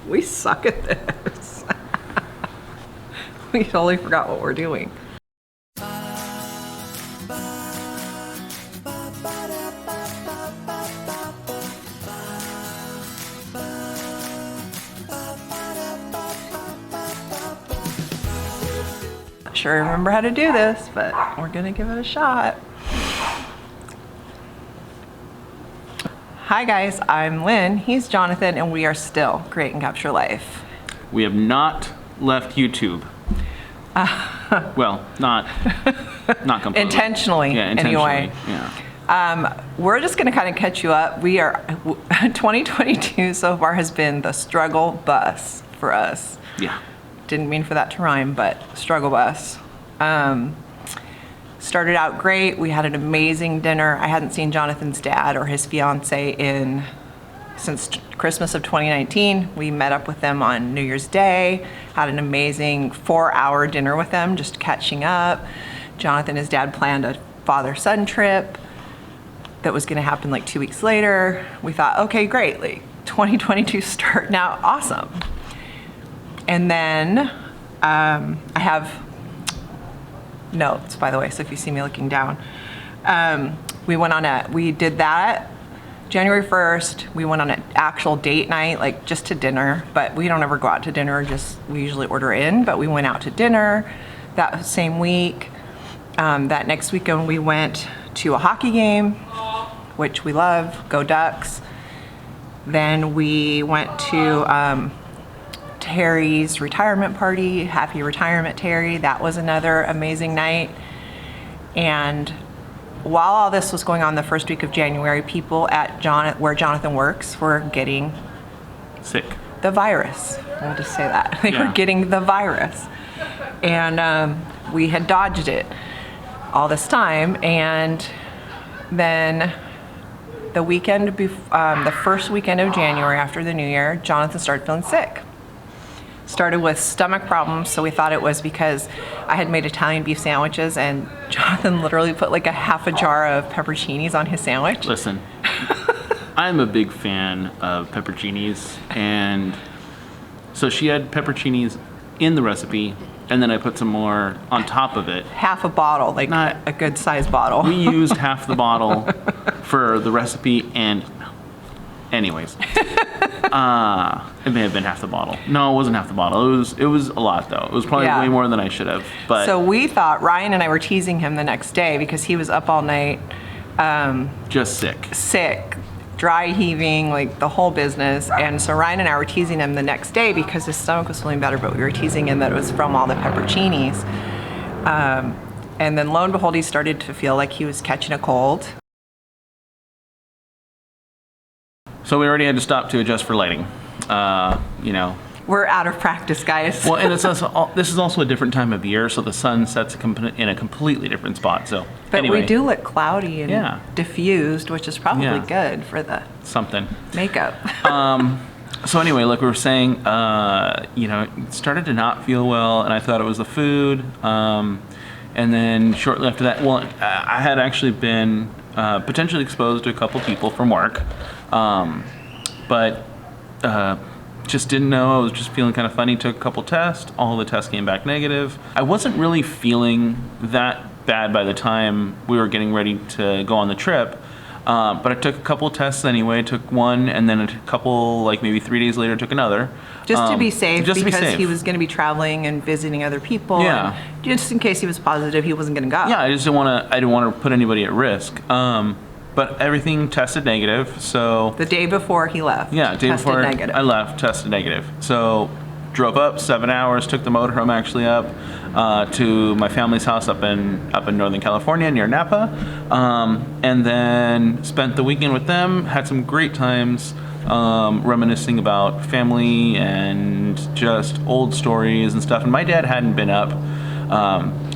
We suck at this. We totally forgot what we're doing. Not sure I remember how to do this, but we're gonna give it a shot. Hi guys, I'm Lynn, he's Jonathan, and we are still Create and Capture Life. We have not left YouTube. Well, not completely. Intentionally, yeah, intentionally. Anyway. Yeah. We're just gonna kind of catch you up. 2022 so far has been the struggle bus for us. Yeah. Didn't mean for that to rhyme, but struggle bus. Started out great. We had an amazing dinner. I hadn't seen Jonathan's dad or his fiance since Christmas of 2019. We met up with them on New Year's Day, had an amazing 4-hour dinner with them, just catching up. Jonathan and his dad planned a father-son trip that was gonna happen like 2 weeks later. We thought, okay, great, like 2022 starting out awesome. And then I have notes, by the way, so if you see me looking down. We did that January 1st. We went on an actual date night, like just to dinner, but we don't ever go out to dinner, we usually order in, but we went out to dinner that same week. That next weekend we went to a hockey game, which we love, go Ducks. Then we went to Terry's retirement party, happy retirement Terry. That was another amazing night. And while all this was going on the first week of January, people at where Jonathan works were getting Sick. the virus. We'll just say that. They were getting the virus. And we had dodged it all this time. And then the first weekend of January after the New Year, Jonathan started feeling sick. Started with stomach problems, so we thought it was because I had made Italian beef sandwiches and Jonathan literally put like a half a jar of pepperoncinis on his sandwich. Listen, I'm a big fan of pepperoncinis, and so she had pepperoncinis in the recipe, and then I put some more on top of it. Half a bottle, like not a good sized bottle. We used half the bottle for the recipe, and anyways. It may have been half the bottle. No, it wasn't half the bottle. It was a lot though. It was probably way more than I should have. But so we thought, Ryan and I were teasing him the next day because he was up all night. Just sick, dry heaving, like the whole business. And so Ryan and I were teasing him the next day because his stomach was feeling better, but we were teasing him that it was from all the pepperoncinis. And then lo and behold, he started to feel like he was catching a cold. So we already had to stop to adjust for lighting. We're out of practice, guys. Well, and this is also a different time of year, so the sun sets in a completely different spot. So, but anyway, we do look cloudy and diffused, which is probably good for the makeup. So anyway, like we were saying, it started to not feel well, and I thought it was the food. And then shortly after that, I had actually been potentially exposed to a couple people from work. But just didn't know. I was just feeling kind of funny. Took a couple tests. All the tests came back negative. I wasn't really feeling that bad by the time we were getting ready to go on the trip. But I took a couple tests anyway. Took one, and then a couple, like maybe 3 days later, took another. Just to be safe, because he was going to be traveling and visiting other people. Yeah. And just in case he was positive, he wasn't going to go. Yeah, I didn't want to put anybody at risk. But everything tested negative, so... The day before he left, day before I left, tested negative. So, drove up 7 hours, took the motorhome actually up to my family's house up in Northern California near Napa, and then spent the weekend with them, had some great times, reminiscing about family and just old stories and stuff. And my dad hadn't been up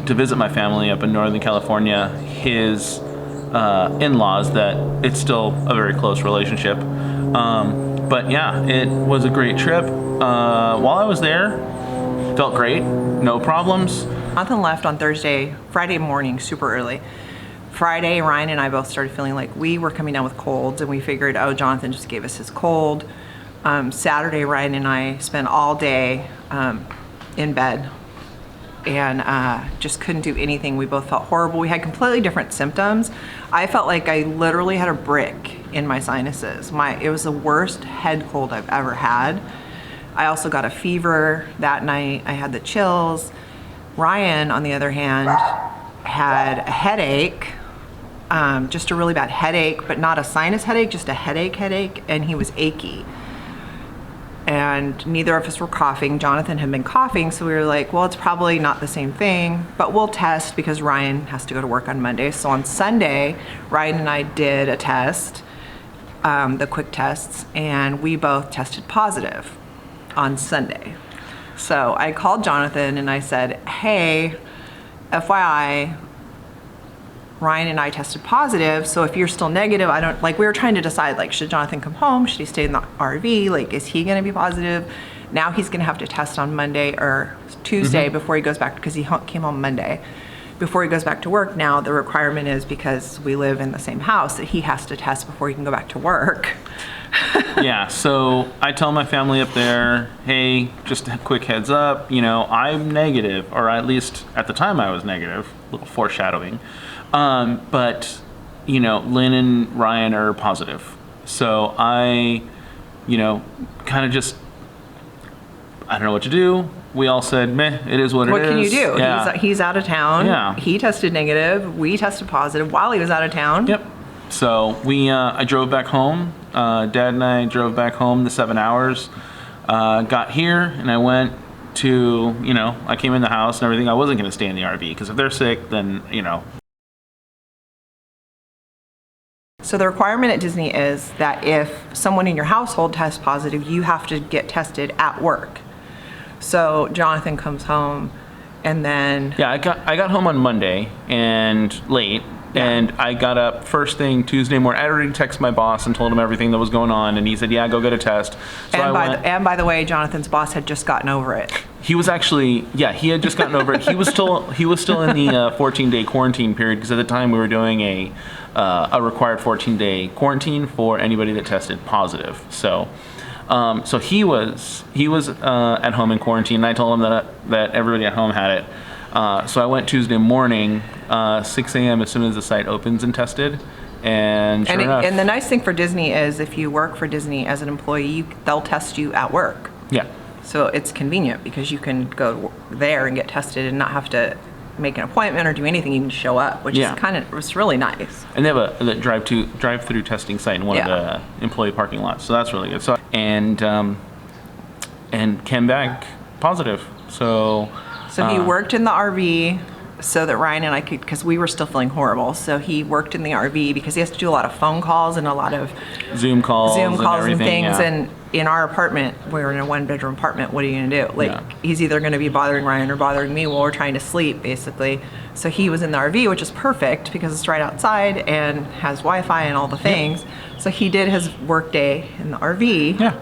to visit my family up in Northern California. His in-laws, that it's still a very close relationship. But yeah, it was a great trip. While I was there, felt great, no problems. Jonathan left on Friday morning, super early. Friday, Ryan and I both started feeling like we were coming down with colds, and we figured, oh, Jonathan just gave us his cold. Saturday, Ryan and I spent all day in bed and just couldn't do anything. We both felt horrible. We had completely different symptoms. I felt like I literally had a brick in my sinuses. It was the worst head cold I've ever had. I also got a fever that night. I had the chills. Ryan, on the other hand, had a headache, just a really bad headache, but not a sinus headache, just a headache, and he was achy. And neither of us were coughing. Jonathan had been coughing, so we were like, well, it's probably not the same thing, but we'll test because Ryan has to go to work on Monday. So on Sunday, Ryan and I did a test, the quick tests, and we both tested positive on Sunday. So I called Jonathan and I said, hey, FYI, Ryan and I tested positive, so if you're still negative, we were trying to decide, like, should Jonathan come home? Should he stay in the RV? Like, is he gonna be positive? Now he's gonna have to test on Monday or Tuesday before he goes back, because he came home Monday. Before he goes back to work, now the requirement is, because we live in the same house, that he has to test before he can go back to work. Yeah, so I tell my family up there, hey, just a quick heads up, I'm negative, or at least at the time I was negative, a little foreshadowing. But, Lynn and Ryan are positive. So I, kind of just, I don't know what to do. We all said, meh, it is what it is. What can you do? Yeah. He's out of town. Yeah. He tested negative. We tested positive while he was out of town. Yep. So I drove back home. Dad and I drove back home the 7 hours. Got here and I went to, I came in the house and everything. I wasn't going to stay in the RV because if they're sick, then, So the requirement at Disney is that if someone in your household tests positive, you have to get tested at work. So Jonathan comes home and then... Yeah, I got home on Monday and late. Yeah. And I got up first thing Tuesday morning. I already texted my boss and told him everything that was going on, and he said, "Yeah, go get a test." So and by the way, Jonathan's boss had just gotten over it. He was actually, he had just gotten over it. He was still in the 14-day quarantine period, because at the time we were doing a required 14-day quarantine for anybody that tested positive. So he was at home in quarantine, and I told him that everybody at home had it. So I went Tuesday morning, 6 a.m. as soon as the site opens, and tested. And sure enough. And the nice thing for Disney is if you work for Disney as an employee, they'll test you at work. Yeah. So it's convenient because you can go there and get tested and not have to make an appointment or do anything. You can show up, which is it's really nice. And they have a drive-through testing site in one of the employee parking lots, so that's really good. So and came back positive. So he worked in the RV so that Ryan and I could, because we were still feeling horrible. So he worked in the RV because he has to do a lot of phone calls and a lot of Zoom calls and things. Yeah. And in our apartment, we're in a 1-bedroom apartment. What are you going to do? He's either going to be bothering Ryan or bothering me while we're trying to sleep, basically. So he was in the RV, which is perfect because it's right outside and has Wi-Fi and all the things. Yeah. So he did his work day in the RV. Yeah.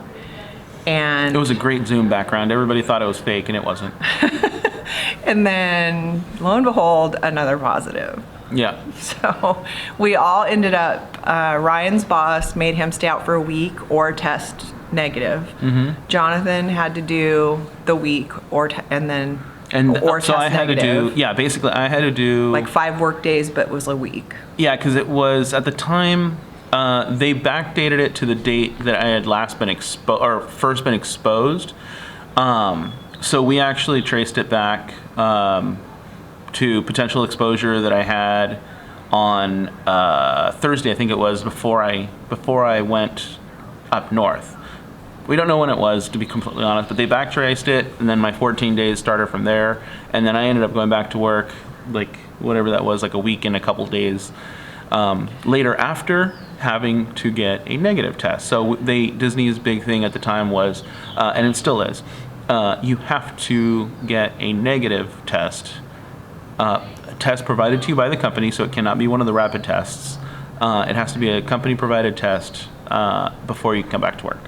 And it was a great Zoom background. Everybody thought it was fake, and it wasn't. And then, lo and behold, another positive. Yeah. So we all ended up, Ryan's boss made him stay out for a week or test negative. Mm-hmm. Jonathan had to do the week or test negative. I had to do like 5 work days, but it was a week. Yeah, because it was at the time they backdated it to the date that I had first been exposed. So we actually traced it back to potential exposure that I had on Thursday, I think it was, before I went up north. We don't know when it was, to be completely honest, but they backtraced it, and then my 14 days started from there, and then I ended up going back to work, like whatever that was, like a week and a couple days later, after having to get a negative test. So Disney's big thing at the time was, and it still is, you have to get a negative test, test provided to you by the company, so it cannot be one of the rapid tests. It has to be a company-provided test before you can come back to work.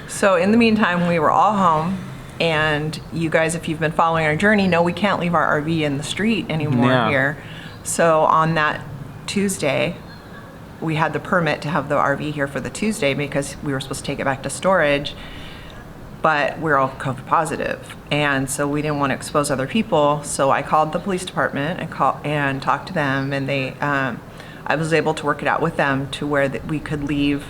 So in the meantime, we were all home, and you guys, if you've been following our journey, know we can't leave our RV in the street anymore here. So on that Tuesday, we had the permit to have the RV here for the Tuesday because we were supposed to take it back to storage, but we're all COVID positive. And so we didn't want to expose other people. So I called the police department and talked to them, and I was able to work it out with them to where that we could leave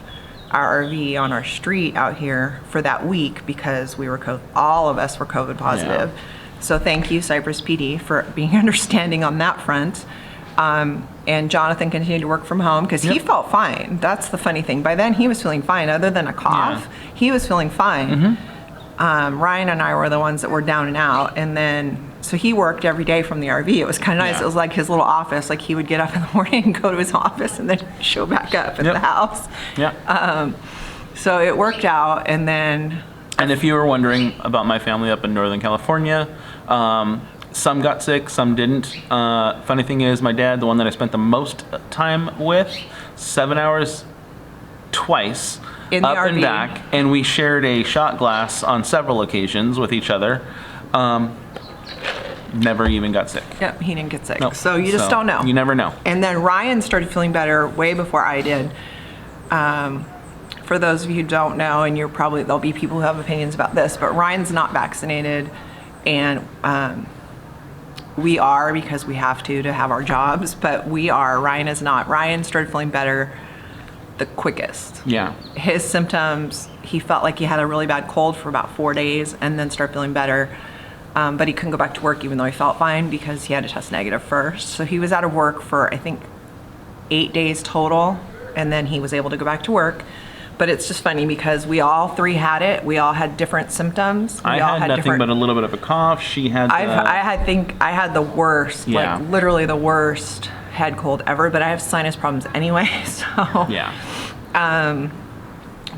our RV on our street out here for that week because we were all of us were COVID positive. Yeah. So thank you, Cypress PD, for being understanding on that front. And Jonathan continued to work from home because he felt fine. That's the funny thing. By then, he was feeling fine. Other than a cough, he was feeling fine. Ryan and I were the ones that were down and out. And then, so he worked every day from the RV. It was kind of nice. Yeah. It was like his little office. Like he would get up in the morning and go to his office and then show back up at the house. So it worked out. And then... And if you were wondering about my family up in Northern California, some got sick, some didn't. Funny thing is, my dad, the one that I spent the most time with, 7 hours twice, in the up RV. and back, and we shared a shot glass on several occasions with each other. Never even got sick. Yep, he didn't get sick. Nope. So you just don't know. You never know. And then Ryan started feeling better way before I did. For those of you who don't know, and there'll be people who have opinions about this, but Ryan's not vaccinated, and we are because we have to have our jobs, but we are. Ryan is not. Ryan started feeling better the quickest. Yeah. His symptoms, he felt like he had a really bad cold for about 4 days and then started feeling better. But he couldn't go back to work even though he felt fine because he had to test negative first. So he was out of work for, I think, 8 days total, and then he was able to go back to work. But it's just funny because we all three had it. We all had different symptoms. I had nothing but a little bit of a cough. She had I had the worst, Yeah. like literally the worst head cold ever, but I have sinus problems anyway, so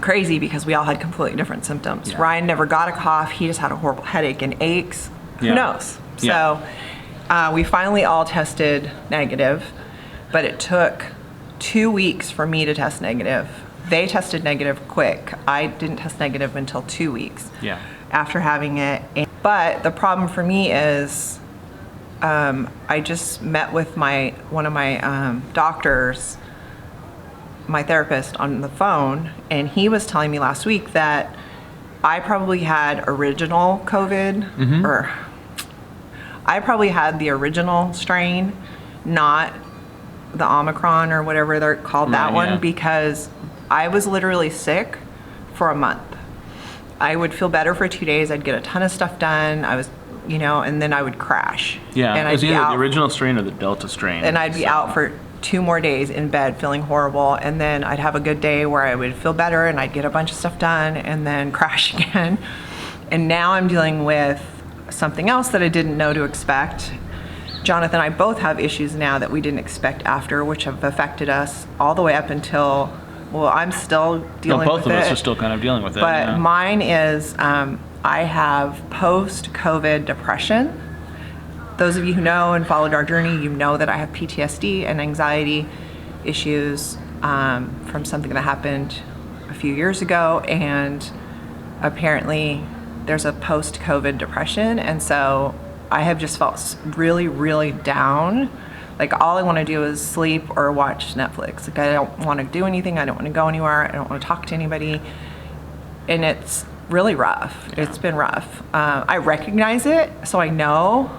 crazy because we all had completely different symptoms. Yeah. Ryan never got a cough. He just had a horrible headache and aches. Yeah. Who knows? Yeah. So we finally all tested negative, but it took 2 weeks for me to test negative. They tested negative quick. I didn't test negative until 2 weeks after having it. But the problem for me is I just met with one of my doctors, my therapist, on the phone, and he was telling me last week that I probably had original COVID, or I probably had the original strain, not the Omicron or whatever they're called, that one, because I was literally sick for a month. I would feel better for 2 days. I'd get a ton of stuff done. I was, and then I would crash. Yeah, and it was I'd be either out, the original strain or the Delta strain. and I'd be out for 2 more days in bed feeling horrible, and then I'd have a good day where I would feel better and I'd get a bunch of stuff done and then crash again. And now I'm dealing with something else that I didn't know to expect. Jonathan and I both have issues now that we didn't expect after, which have affected us all the way up until, well, I'm still dealing with it. Both of us are still kind of dealing with it. But mine is, I have post-COVID depression. Those of you who know and followed our journey, you know that I have PTSD and anxiety issues from something that happened a few years ago, and apparently there's a post-COVID depression, and so I have just felt really, really down. Like all I want to do is sleep or watch Netflix. Like I don't want to do anything. I don't want to go anywhere. I don't want to talk to anybody. And it's really rough. Yeah. It's been rough. I recognize it, so I know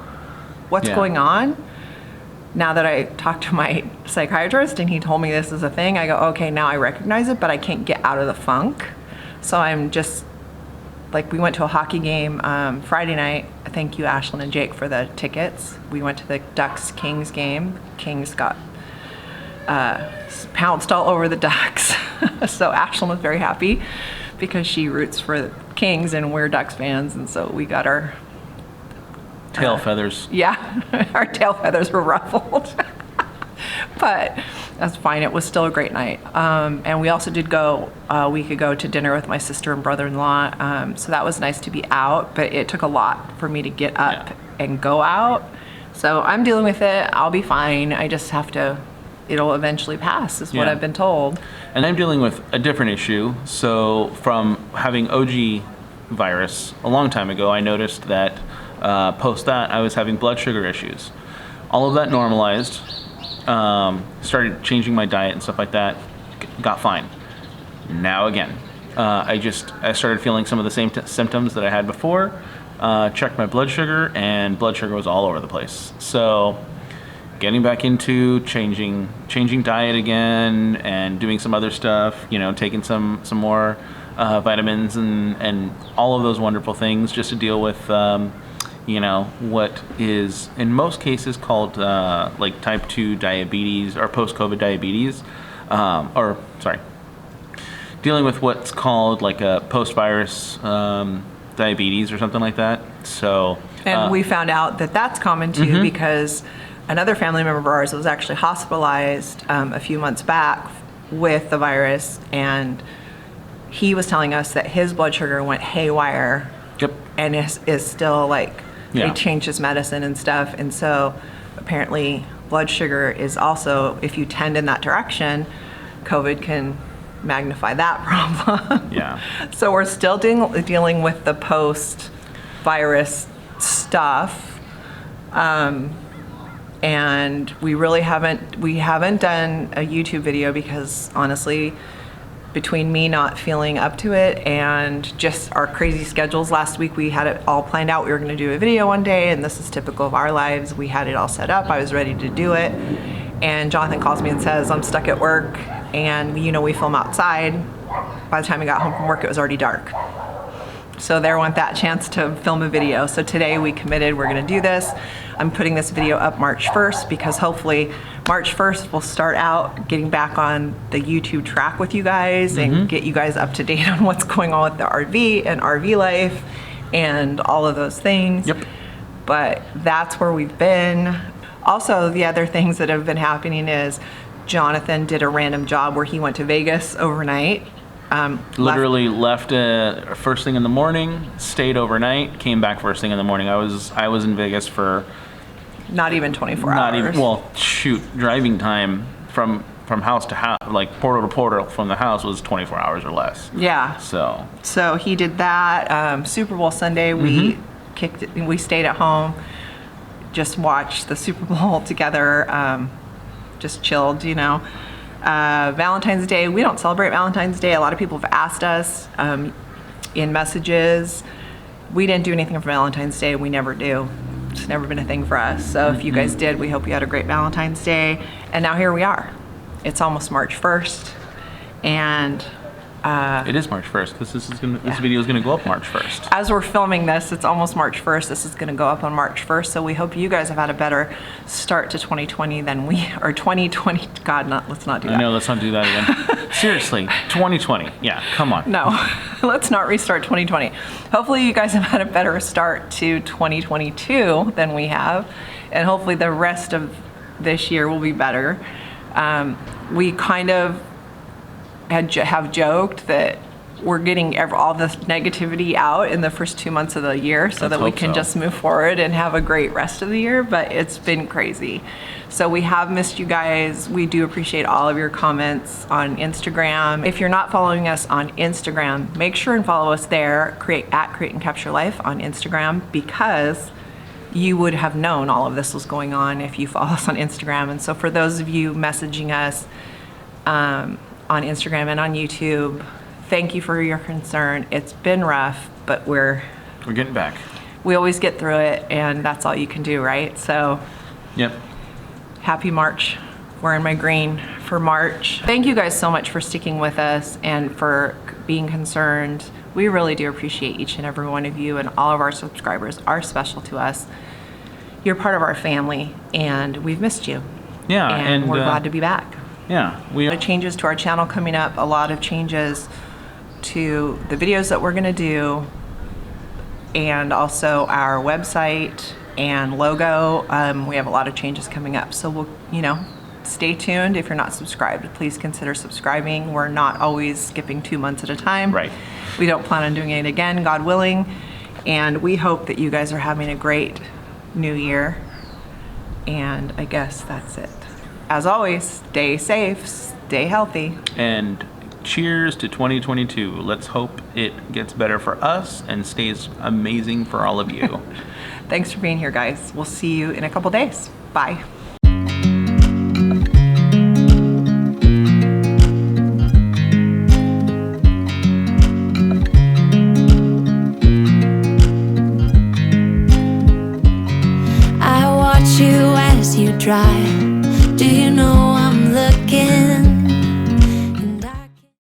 what's going on. Now that I talked to my psychiatrist and he told me this is a thing, I go, okay, now I recognize it, but I can't get out of the funk. So I'm just, like, we went to a hockey game Friday night. Thank you, Ashlyn and Jake, for the tickets. We went to the Ducks-Kings game. Kings got pounced all over the Ducks. So Ashlyn was very happy because she roots for the Kings and we're Ducks fans, and so we got our tail feathers. Yeah, our tail feathers were ruffled. But that's fine. It was still a great night. And we also did go a week ago to dinner with my sister and brother-in-law. So that was nice to be out, but it took a lot for me to get up and go out. So I'm dealing with it. I'll be fine. I just have to, it'll eventually pass is what I've been told. And I'm dealing with a different issue. So from having OG virus a long time ago, I noticed that post that I was having blood sugar issues. All of that normalized. started changing my diet and stuff like that, got fine. Now again, I started feeling some of the same symptoms that I had before. Checked my blood sugar, and blood sugar was all over the place. So getting back into changing diet again and doing some other stuff, taking some more vitamins and all of those wonderful things just to deal with what is in most cases called like type 2 diabetes or post-COVID diabetes, dealing with what's called like a post-virus diabetes or something like that. So and we found out that that's common too, because another family member of ours was actually hospitalized a few months back with the virus, and he was telling us that his blood sugar went haywire. Yep. And is still like, Yeah. they changed his medicine and stuff. And so apparently blood sugar is also, if you tend in that direction, COVID can magnify that problem. Yeah. So we're still dealing with the post-virus stuff. And we really haven't done a YouTube video because honestly, between me not feeling up to it and just our crazy schedules last week, we had it all planned out. We were going to do a video one day, and this is typical of our lives. We had it all set up. I was ready to do it. And Jonathan calls me and says, I'm stuck at work, and we film outside. By the time I got home from work, it was already dark. So there went that chance to film a video. So today we committed, we're gonna do this. I'm putting this video up March 1st because hopefully March 1st we'll start out getting back on the YouTube track with you guys and get you guys up to date on what's going on with the RV and RV life and all of those things. Yep. But that's where we've been. Also, the other things that have been happening is Jonathan did a random job where he went to Vegas overnight. Literally left first thing in the morning, stayed overnight, came back first thing in the morning. I was in Vegas for not even 24 not hours. even driving time from house to house, like portal to portal from the house, was 24 hours or less. Yeah. So he did that. Super Bowl Sunday, we stayed at home, just watched the Super Bowl together, just chilled, Valentine's Day, we don't celebrate Valentine's Day. A lot of people have asked us in messages. We didn't do anything for Valentine's Day. We never do. It's never been a thing for us. So if you guys did, we hope you had a great Valentine's Day. And now here we are. It's almost March 1st. And it is March 1st because this video is gonna go up March 1st. as we're filming this, it's almost March 1st. This is gonna go up on March 1st. So we hope you guys have had a better start to 2020 than or 2020. God, let's not do that. I know, let's not do that again. Seriously, 2020. Yeah, come on. No, let's not restart 2020. Hopefully you guys have had a better start to 2022 than we have. And hopefully the rest of this year will be better. We kind of have joked that we're getting all this negativity out in the first 2 months of the year so that we can just move forward and have a great rest of the year, but it's been crazy. So we have missed you guys. We do appreciate all of your comments on Instagram. If you're not following us on Instagram, make sure and follow us there, at Create and Capture Life on Instagram, because you would have known all of this was going on if you follow us on Instagram. And so for those of you messaging us on Instagram and on YouTube, thank you for your concern. It's been rough, but we're getting back. We always get through it, and that's all you can do, right? So yep. Happy March. Wearing my green for March. Thank you guys so much for sticking with us and for being concerned. We really do appreciate each and every one of you, and all of our subscribers are special to us. You're part of our family, and we've missed you. Yeah, and we're glad to be back. Yeah, A lot of changes to our channel coming up, a lot of changes to the videos that we're gonna do, and also our website and logo. We have a lot of changes coming up, so we'll, stay tuned. If you're not subscribed, please consider subscribing. We're not always skipping 2 months at a time. Right. We don't plan on doing it again, God willing, and we hope that you guys are having a great new year, and I guess that's it. As always, stay safe, stay healthy. And cheers to 2022. Let's hope it gets better for us and stays amazing for all of you. Thanks for being here, guys. We'll see you in a couple days. Bye. at you as you drive. Do you know